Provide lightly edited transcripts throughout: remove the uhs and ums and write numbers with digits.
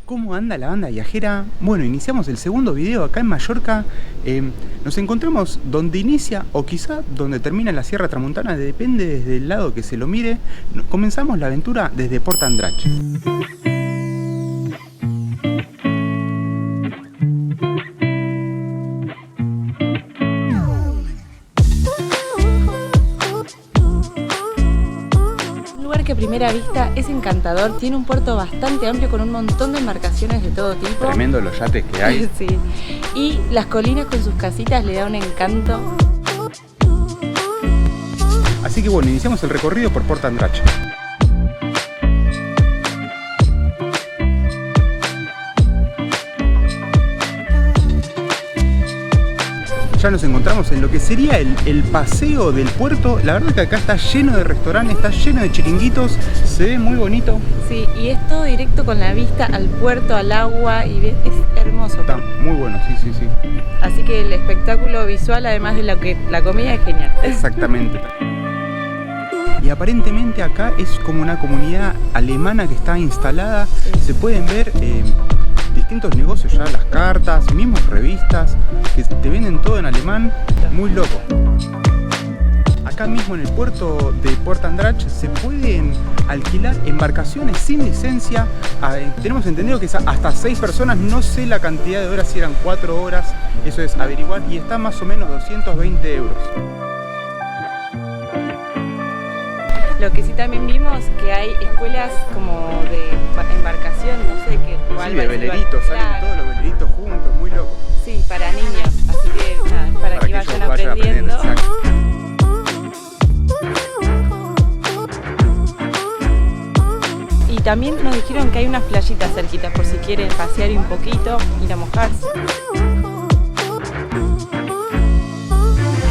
¿Cómo anda la banda viajera? Bueno, iniciamos el segundo video acá en Mallorca. Nos encontramos donde inicia o quizá donde termina la Sierra Tramuntana, depende desde el lado que se lo mire. Comenzamos la aventura desde Port Andratx. Que a primera vista es encantador, tiene un puerto bastante amplio con un montón de embarcaciones de todo tipo. Tremendo los yates que hay. Sí. Y las colinas con sus casitas le da un encanto. Así que bueno, iniciamos el recorrido por Port Andratx. Ya nos encontramos en lo que sería el paseo del puerto. La verdad que acá está lleno de restaurantes, está lleno de chiringuitos, se ve muy bonito. Sí, y es todo directo con la vista al puerto, al agua, y es hermoso. Está muy bueno, sí. Así que el espectáculo visual, además de lo que la comida, es genial. Exactamente. Y aparentemente acá es como una comunidad alemana que está instalada. Sí. Se pueden ver distintos negocios ya, las cartas, mismos revistas, que te venden todo en alemán, muy loco. Acá mismo en el puerto de Port Andratx se pueden alquilar embarcaciones sin licencia. Tenemos entendido que es hasta 6 personas, no sé la cantidad de horas, si eran 4 horas, eso es averiguar, y está más o menos 220 euros. Lo que sí también vimos que hay escuelas como de embarcación, no sé qué. Sí, de veleritos, salen todos los veleritos juntos, muy loco. Sí, para niños, así que nada, para que vayan aprendiendo. Y también nos dijeron que hay unas playitas cerquitas por si quieren pasear un poquito, ir a mojarse.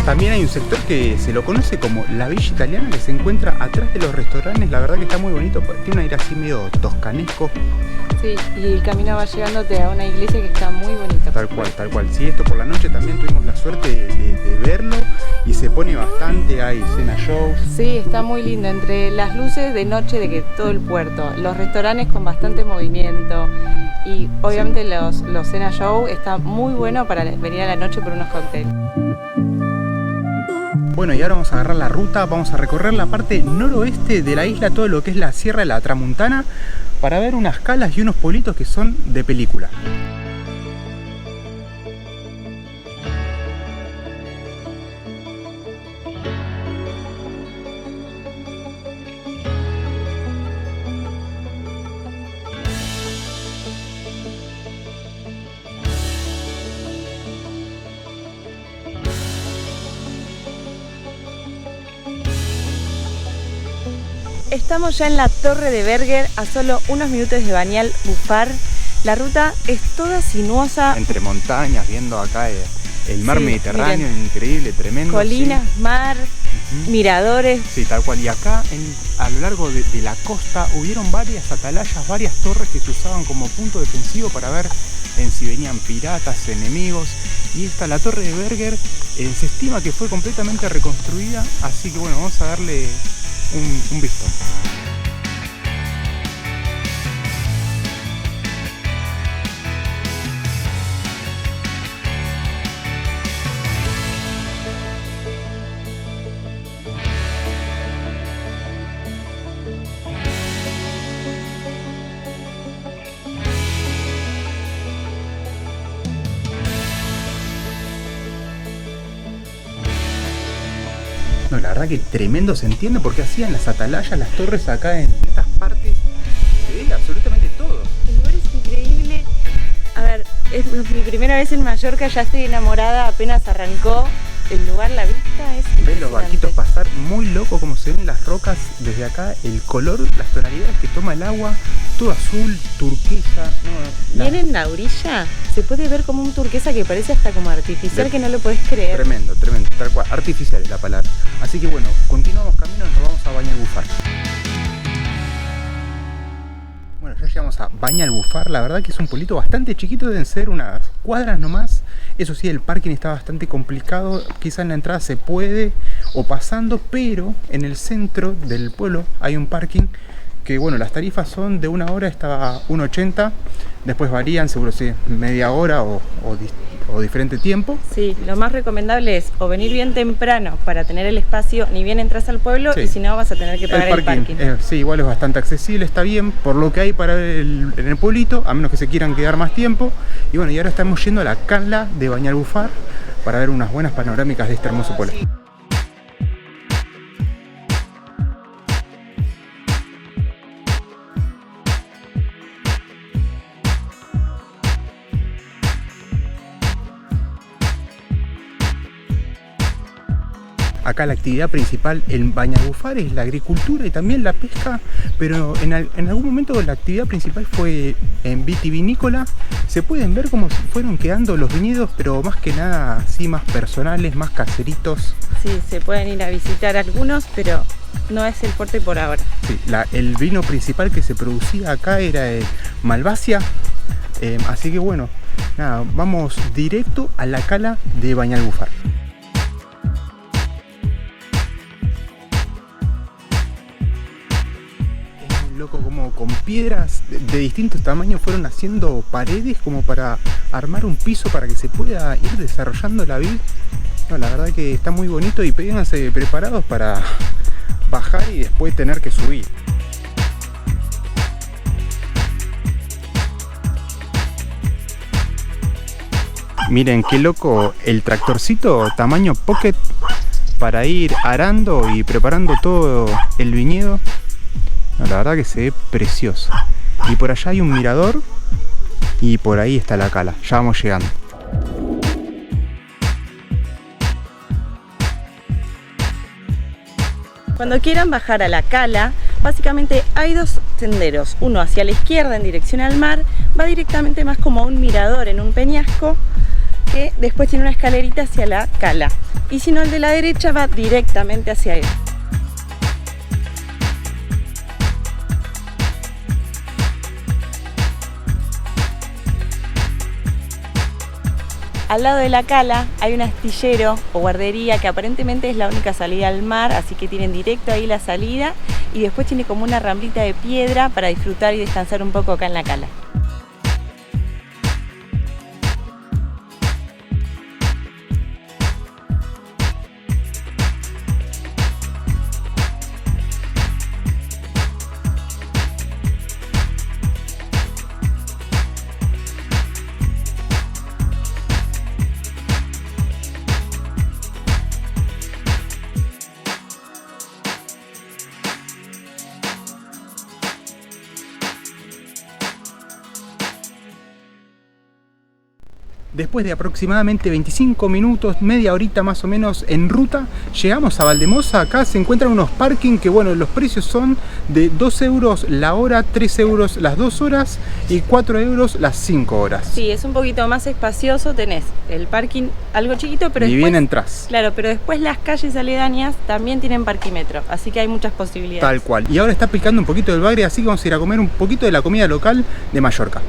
También hay un sector que se lo conoce como la Villa Italiana, que se encuentra atrás de los restaurantes. La verdad que está muy bonito, tiene un aire así medio toscanesco. Sí, y el camino va llevándote a una iglesia que está muy bonita. Tal cual. Sí, esto por la noche también tuvimos la suerte de verlo y se pone bastante, hay cena shows. Sí, está muy lindo, entre las luces de noche de que todo el puerto, los restaurantes con bastante movimiento y obviamente sí. los cena show está muy bueno para venir a la noche por unos cócteles. Bueno, y ahora vamos a agarrar la ruta, vamos a recorrer la parte noroeste de la isla, todo lo que es la Sierra de la Tramuntana, para ver unas calas y unos pueblitos que son de película. Estamos ya en la Torre de Berger, a solo unos minutos de Banyal Bufar. La ruta es toda sinuosa. Entre montañas, viendo acá el mar Mediterráneo, miren, increíble, tremendo. Colinas, sí. Mar, miradores. Sí, tal cual. Y acá, a lo largo de la costa, hubieron varias atalayas, varias torres que se usaban como punto defensivo para ver si venían piratas, enemigos. Y esta, la Torre de Berger, se estima que fue completamente reconstruida, así que bueno, vamos a darle un visto. No, la verdad que tremendo, se entiende por qué hacían las atalayas, las torres acá en estas partes. Se ve absolutamente todo. El lugar es increíble. A ver, es mi primera vez en Mallorca, ya estoy enamorada, apenas arrancó. El lugar, la vista es impresionante. Ves los barquitos pasar, muy loco como se ven las rocas desde acá, el color, las tonalidades que toma el agua, todo azul, turquesa. Bien en la orilla se puede ver como un turquesa que parece hasta como artificial, que no lo podés creer. Tremendo, tal cual, artificial es la palabra. Así que bueno, continuamos camino, nos vamos a Banyal Bufar. Bueno, ya llegamos a Banyal Bufar, la verdad que es un pueblito bastante chiquito, deben ser unas cuadras nomás. Eso sí, el parking está bastante complicado, quizá en la entrada se puede o pasando, pero en el centro del pueblo hay un parking que bueno, las tarifas son de 1 hora hasta 1,80, después varían, seguro si es media hora o diferente tiempo. Sí, lo más recomendable es o venir bien temprano para tener el espacio, ni bien entras al pueblo, sí. Y si no vas a tener que pagar el parking. Sí, igual es bastante accesible, está bien, por lo que hay para ver en el pueblito, a menos que se quieran quedar más tiempo. Y bueno, y ahora estamos yendo a la cala de Bañalbufar para ver unas buenas panorámicas de este hermoso pueblo. Acá la actividad principal en Bañalbufar es la agricultura y también la pesca, pero en algún momento la actividad principal fue en vitivinícola. Se pueden ver cómo fueron quedando los viñedos, pero más que nada así más personales, más caseritos. Sí, se pueden ir a visitar algunos, pero no es el fuerte por ahora. Sí, el vino principal que se producía acá era el Malvasia, así que bueno, nada, vamos directo a la cala de Bañalbufar. Loco, como con piedras de distintos tamaños fueron haciendo paredes como para armar un piso para que se pueda ir desarrollando la vid. No, la verdad que está muy bonito y péguense preparados para bajar y después tener que subir. Miren qué loco el tractorcito tamaño pocket para ir arando y preparando todo el viñedo. No, la verdad que se ve precioso. Y por allá hay un mirador y por ahí está la cala. Ya vamos llegando. Cuando quieran bajar a la cala, básicamente hay dos senderos. Uno hacia la izquierda en dirección al mar, va directamente más como a un mirador en un peñasco, que después tiene una escalerita hacia la cala. Y si no, el de la derecha va directamente hacia él. Al lado de la cala hay un astillero o guardería que aparentemente es la única salida al mar, así que tienen directo ahí la salida y después tiene como una ramblita de piedra para disfrutar y descansar un poco acá en la cala. Después de aproximadamente 25 minutos, media horita más o menos en ruta, llegamos a Valdemosa. Acá se encuentran unos parking que, bueno, los precios son de 2 euros la hora, 3 euros las 2 horas y 4 euros las 5 horas. Sí, es un poquito más espacioso, tenés el parking algo chiquito, pero y después, bien entras. Claro, pero después las calles aledañas también tienen parquímetro, así que hay muchas posibilidades. Tal cual. Y ahora está picando un poquito del bagre, así que vamos a ir a comer un poquito de la comida local de Mallorca.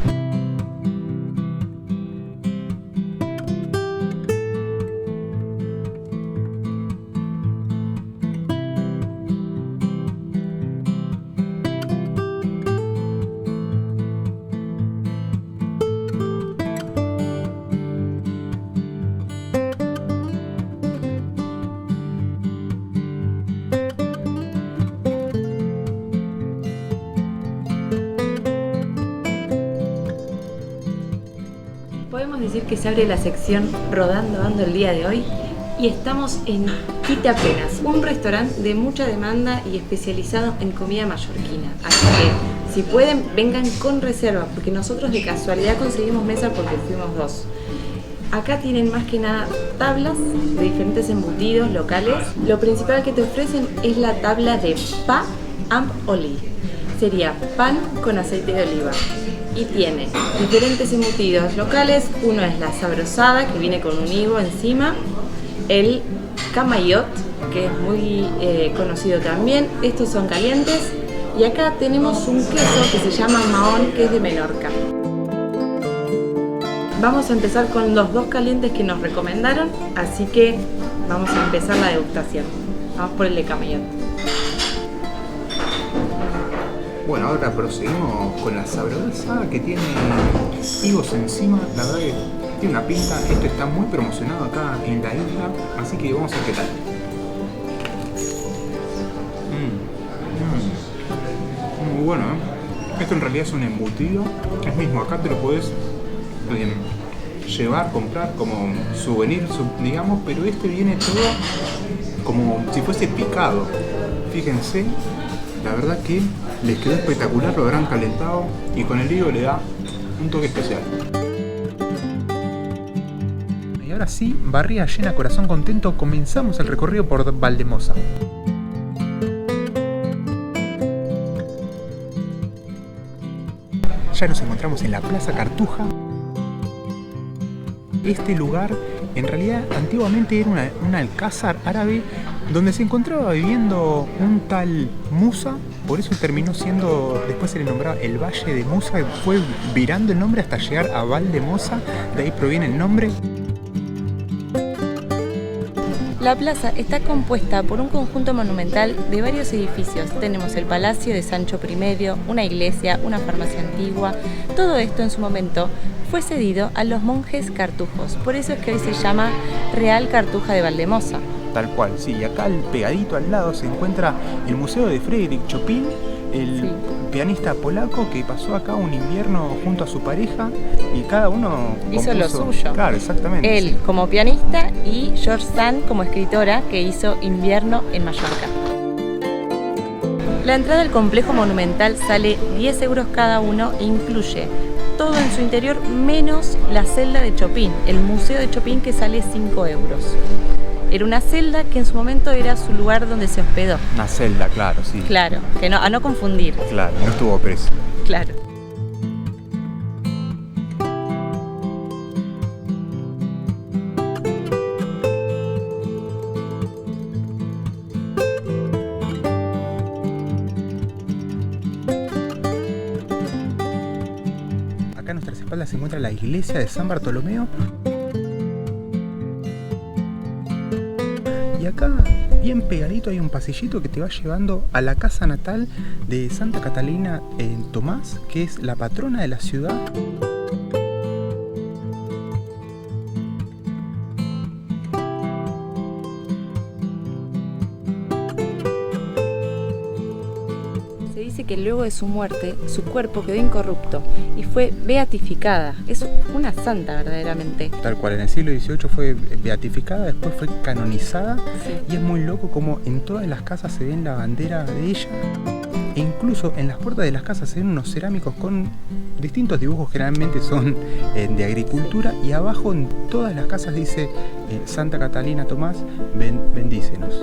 Podemos decir que se abre la sección Rodando Ando el día de hoy y estamos en Quitapenas, un restaurante de mucha demanda y especializado en comida mallorquina. Así que si pueden, vengan con reserva, porque nosotros de casualidad conseguimos mesa porque fuimos dos. Acá tienen más que nada tablas de diferentes embutidos locales. Lo principal que te ofrecen es la tabla de pa amb oli. Sería pan con aceite de oliva. Y tiene diferentes embutidos locales. Uno es la sabrosada, que viene con un higo encima. El camayot, que es muy conocido también. Estos son calientes. Y acá tenemos un queso que se llama Mahón, que es de Menorca. Vamos a empezar con los dos calientes que nos recomendaron, así que vamos a empezar la degustación. Vamos por el de camayot. Bueno, ahora proseguimos con la sabrosa que tiene higos encima. La verdad que tiene una pinta. Esto está muy promocionado acá en la isla, así que vamos a ver qué tal. Muy bueno, ¿eh? Esto en realidad es un embutido. Es mismo, acá te lo puedes llevar, comprar como souvenir, digamos, pero este viene todo como si fuese picado. Fíjense, la verdad que les quedó espectacular, lo habrán calentado y con el higo le da un toque especial. Y ahora sí, barriga llena, corazón contento, comenzamos el recorrido por Valldemosa. Ya nos encontramos en la Plaza Cartuja. Este lugar en realidad antiguamente era un alcázar árabe donde se encontraba viviendo un tal Musa, por eso terminó siendo, después se le nombraba el Valle de Musa, y fue virando el nombre hasta llegar a Valldemosa, de ahí proviene el nombre. La plaza está compuesta por un conjunto monumental de varios edificios. Tenemos el Palacio de Sancho I, una iglesia, una farmacia antigua. Todo esto en su momento fue cedido a los monjes cartujos. Por eso es que hoy se llama Real Cartuja de Valldemosa. Tal cual, sí. Y acá pegadito al lado se encuentra el Museo de Frédéric Chopin, el pianista polaco que pasó acá un invierno junto a su pareja y cada uno hizo lo suyo. Claro, exactamente. Él como pianista y George Sand como escritora que hizo Invierno en Mallorca. La entrada al complejo monumental sale 10 euros cada uno e incluye todo en su interior menos la celda de Chopin, el Museo de Chopin, que sale 5 euros. Era una celda que en su momento era su lugar donde se hospedó. Una celda, claro, sí. Claro, que no, a no confundir. Claro, no estuvo preso. Claro. Acá a nuestras espaldas se encuentra la iglesia de San Bartolomeo. Y acá, bien pegadito, hay un pasillito que te va llevando a la casa natal de Santa Catalina Tomás, que es la patrona de la ciudad. Se dice que luego de su muerte, su cuerpo quedó incorrupto y fue beatificada. Es una santa verdaderamente. Tal cual, en el siglo XVIII fue beatificada, después fue canonizada. Sí. Y es muy loco como en todas las casas se ven la bandera de ella. E incluso en las puertas de las casas se ven unos cerámicos con distintos dibujos, generalmente son de agricultura, y abajo en todas las casas dice Santa Catalina Tomás, bendícenos.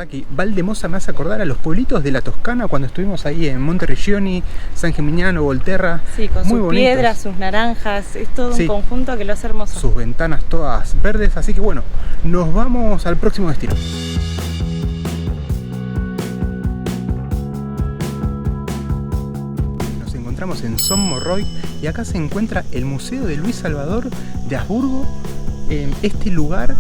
Que Valldemosa me hace acordar a los pueblitos de la Toscana cuando estuvimos ahí en Monteriggioni, San Gimignano, Volterra. Sí, con muy sus bonitos. piedras, sus naranjas, es todo un conjunto que lo hace hermoso. Sus ventanas todas verdes, así que bueno, nos vamos al próximo destino. Nos encontramos en Sommerroy y acá se encuentra el Museo de Luis Salvador de Habsburgo. Este lugar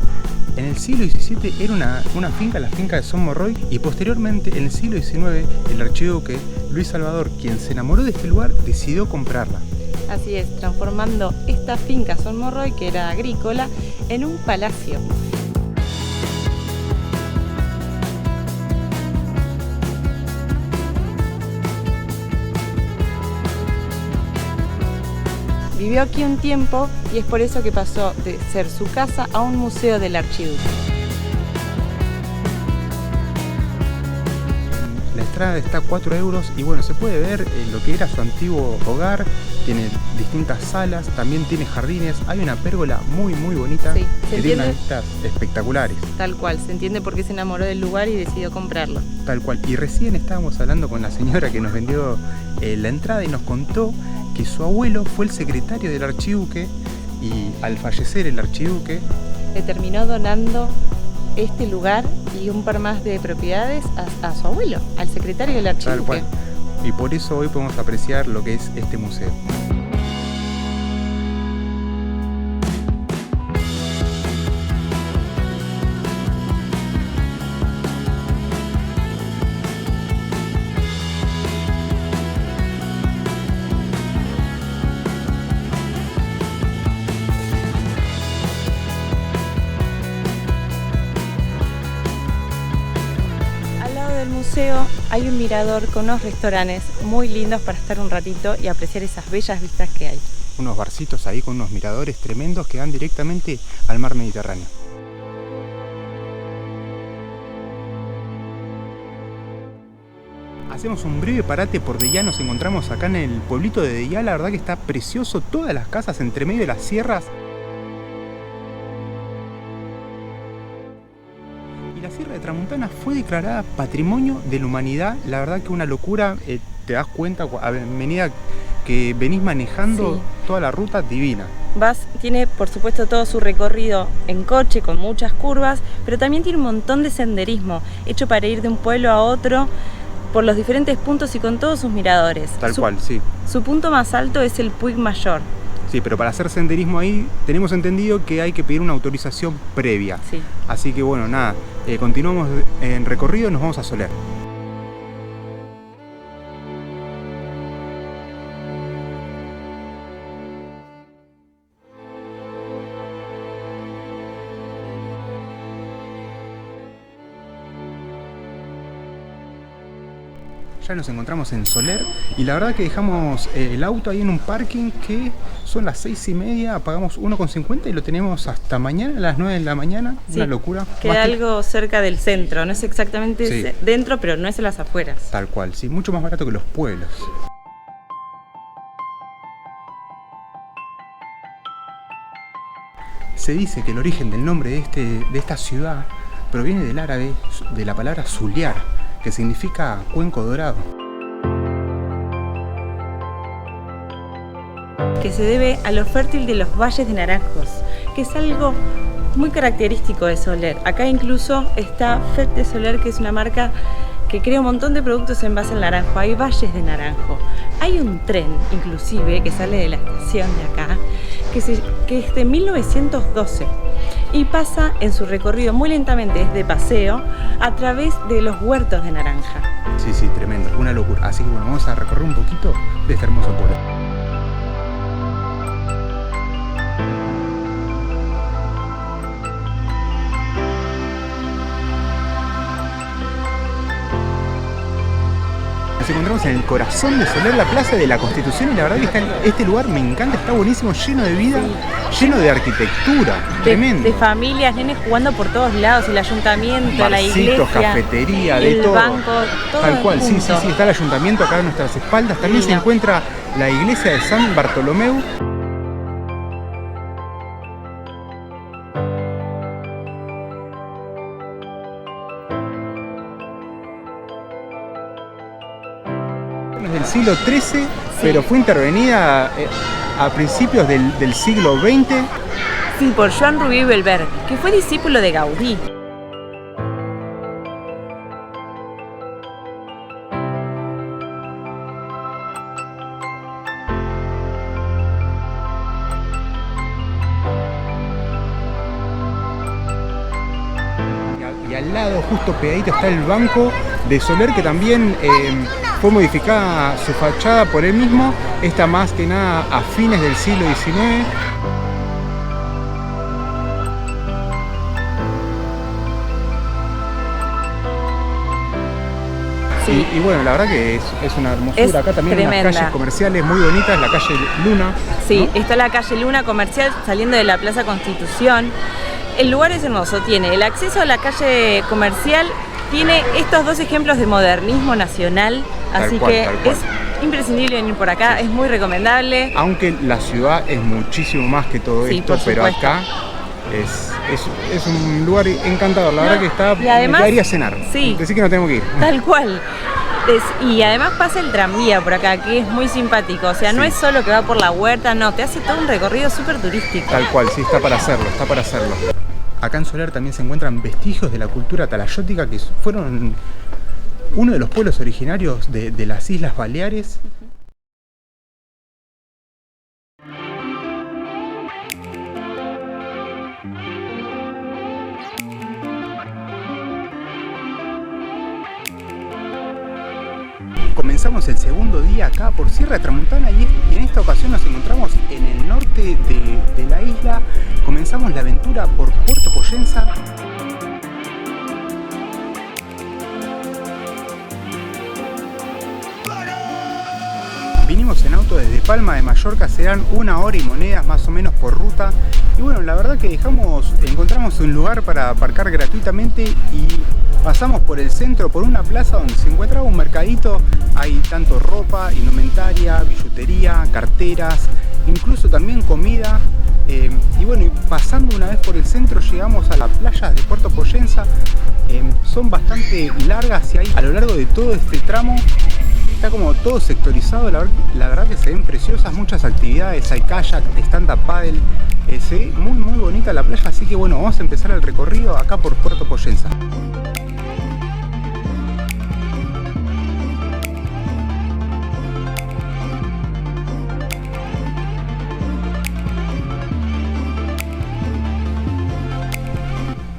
en el siglo XVII era una finca, la finca de Sommerroy, y posteriormente en el siglo XIX el archiduque Luis Salvador, quien se enamoró de este lugar, decidió comprarla. Así es, transformando esta finca Sommerroy, que era agrícola, en un palacio. Vivió aquí un tiempo y es por eso que pasó de ser su casa a un museo del archiduque. La entrada está a 4 euros y bueno, se puede ver lo que era su antiguo hogar. Tiene distintas salas, también tiene jardines, hay una pérgola muy bonita, sí, que tiene unas vistas espectaculares. Tal cual, se entiende por qué se enamoró del lugar y decidió comprarlo. Tal cual, y recién estábamos hablando con la señora que nos vendió la entrada y nos contó que su abuelo fue el secretario del archiduque y al fallecer el archiduque le terminó donando este lugar y un par más de propiedades a su abuelo, al secretario del archiduque. Tal cual. Y por eso hoy podemos apreciar lo que es este museo. Del museo hay un mirador con unos restaurantes muy lindos para estar un ratito y apreciar esas bellas vistas que hay. Unos barcitos ahí con unos miradores tremendos que dan directamente al mar Mediterráneo. Hacemos un breve parate por Deià, nos encontramos acá en el pueblito de Deià, la verdad que está precioso, todas las casas entre medio de las sierras. La Sierra de Tramuntana fue declarada Patrimonio de la Humanidad. La verdad que una locura, te das cuenta a medida que venís manejando toda la ruta divina. Tiene por supuesto todo su recorrido en coche con muchas curvas, pero también tiene un montón de senderismo hecho para ir de un pueblo a otro por los diferentes puntos y con todos sus miradores. Tal cual, sí. Su punto más alto es el Puig Mayor. Sí, pero para hacer senderismo ahí tenemos entendido que hay que pedir una autorización previa. Sí. Así que bueno, nada, continuamos en recorrido y nos vamos a Soler. Ya nos encontramos en Soler y la verdad que dejamos el auto ahí en un parking que son las 6:30, pagamos 1,50 y lo tenemos hasta mañana a las 9 de la mañana. Sí, una locura. Queda algo cerca del centro, no es exactamente dentro, pero no es en las afueras. Tal cual, sí, mucho más barato que los pueblos. Se dice que el origen del nombre de esta ciudad proviene del árabe, de la palabra zuliar, que significa cuenco dorado. Que se debe a lo fértil de los valles de naranjos, que es algo muy característico de Soler. Acá incluso está Fet de Soler, que es una marca que crea un montón de productos en base al naranjo. Hay valles de naranjo. Hay un tren, inclusive, que sale de la estación de acá, que es de 1912. Y pasa en su recorrido muy lentamente, es de paseo, a través de los huertos de naranja. Sí, sí, tremendo, una locura. Así que bueno, vamos a recorrer un poquito de este hermoso pueblo. Nos encontramos en el corazón de Soler, la Plaza de la Constitución, y la verdad que este lugar me encanta, está buenísimo, lleno de vida, lleno de arquitectura, tremendo. De familias, nenes jugando por todos lados, el ayuntamiento, barcitos, la iglesia, cafetería, de todo. El banco, todo. Tal cual, sí, junto. sí, está el ayuntamiento acá a nuestras espaldas, también se encuentra la iglesia de San Bartolomeu. Del siglo XIII, pero fue intervenida a principios del siglo XX. Sí, por Joan Rubí Belver, que fue discípulo de Gaudí. Y al lado, justo pegadito, está el Banco de Soler, que también fue modificada su fachada por él mismo, esta más que nada a fines del siglo XIX. Sí. Y bueno, la verdad que es una hermosura. Acá también hay unas calles comerciales muy bonitas, la calle Luna. Sí, ¿no? Está la calle Luna comercial saliendo de la Plaza Constitución. El lugar es hermoso, tiene el acceso a la calle comercial, tiene estos dos ejemplos de modernismo nacional, así que es imprescindible venir por acá, sí. Es muy recomendable. Aunque la ciudad es muchísimo más que todo esto, pero acá es un lugar encantador, la verdad que está, y además, me quedaría a cenar, sí, decir que no tengo que ir. Tal cual. Y además pasa el tranvía por acá, que es muy simpático. O sea, no es solo que va por la huerta, no, te hace todo un recorrido súper turístico. Tal cual, sí, está para hacerlo, está para hacerlo. Acá en Soler también se encuentran vestigios de la cultura talayótica que fueron uno de los pueblos originarios de las Islas Baleares. Comenzamos el segundo día acá por Sierra de Tramontana y en esta ocasión nos encontramos en el norte de la isla. Comenzamos la aventura por Puerto Poyensa. Vinimos en auto desde Palma de Mallorca, serán 1 hora y monedas más o menos por ruta. Y bueno, la verdad que encontramos un lugar para aparcar gratuitamente y pasamos por el centro, por una plaza donde se encontraba un mercadito. Hay tanto ropa, indumentaria, billutería, carteras, incluso también comida. Y bueno, pasando una vez por el centro llegamos a las playas de Puerto Poyensa. Son bastante largas y hay a lo largo de todo este tramo. Está como todo sectorizado, la verdad que se ven preciosas, muchas actividades, hay kayak, stand-up paddle, se ve muy bonita la playa, así que bueno, vamos a empezar el recorrido acá por Puerto Poyensa.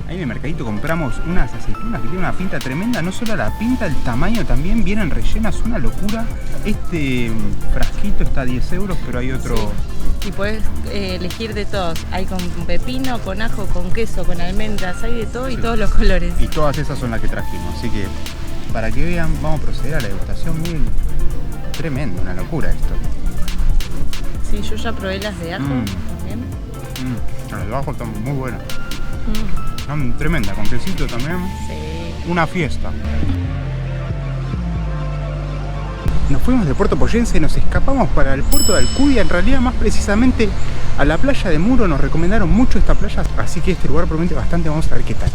En el mercadito compramos unas aceitunas que tienen una pinta tremenda, no solo la pinta, el tamaño también, vienen rellenas, una locura. Este frasquito está a 10 euros, pero hay otro... Sí. Y puedes elegir de todos, hay con pepino, con ajo, con queso, con almendras, hay de todo y todos los colores. Y todas esas son las que trajimos, así que para que vean, vamos a proceder a la degustación. Muy tremendo, una locura esto. Sí, yo ya probé las de ajo también. Las de ajo están muy buenas. Tremenda, con quesito también. Sí. Una fiesta. Nos fuimos de Puerto Poyensa y nos escapamos para el puerto de Alcudia, en realidad más precisamente a la playa de Muro. Nos recomendaron mucho esta playa, así que este lugar promete bastante, vamos a ver qué tal.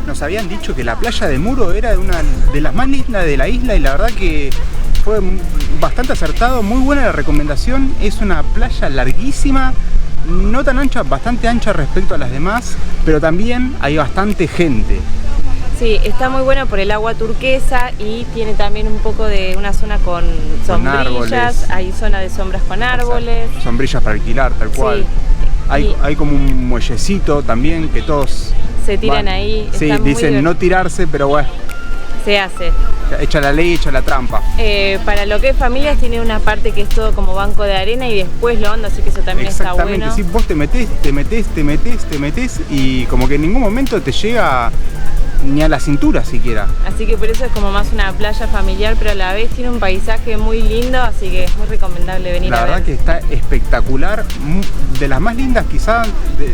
Nos habían dicho que la playa de Muro era una de las más lindas de la isla y la verdad que fue bastante acertado, muy buena la recomendación. Es una playa larguísima, no tan ancha, bastante ancha respecto a las demás, pero también hay bastante gente. Sí, está muy bueno por el agua turquesa y tiene también un poco de una zona con sombrillas, hay zona de sombras con árboles. Exacto. Sombrillas para alquilar, tal cual. Sí. Hay como un muellecito también que todos se tiran ahí. Sí, dicen no tirarse, pero bueno. Se hace. Echa la ley, echa la trampa. Para lo que es familias tiene una parte que es todo como banco de arena y después lo hondo, así que eso también está bueno. Exactamente, sí, vos te metés y como que en ningún momento te llega ni a la cintura siquiera. Así que por eso es como más una playa familiar, pero a la vez tiene un paisaje muy lindo, así que es muy recomendable venir a ver. La verdad que está espectacular, de las más lindas quizás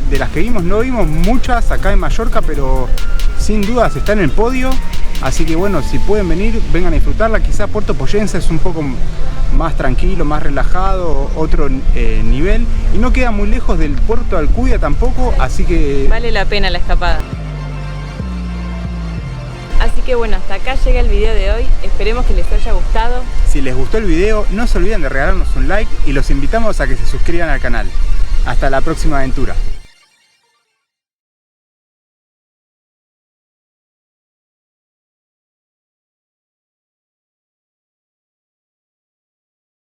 de las que vimos. No vimos muchas acá en Mallorca, pero sin dudas está en el podio. Así que bueno, si pueden venir, vengan a disfrutarla. Quizá Puerto Poyensa es un poco más tranquilo, más relajado, otro nivel. Y no queda muy lejos del puerto de Alcudia tampoco, así que... vale la pena la escapada. Así que bueno, hasta acá llega el video de hoy, esperemos que les haya gustado. Si les gustó el video, no se olviden de regalarnos un like y los invitamos a que se suscriban al canal. Hasta la próxima aventura.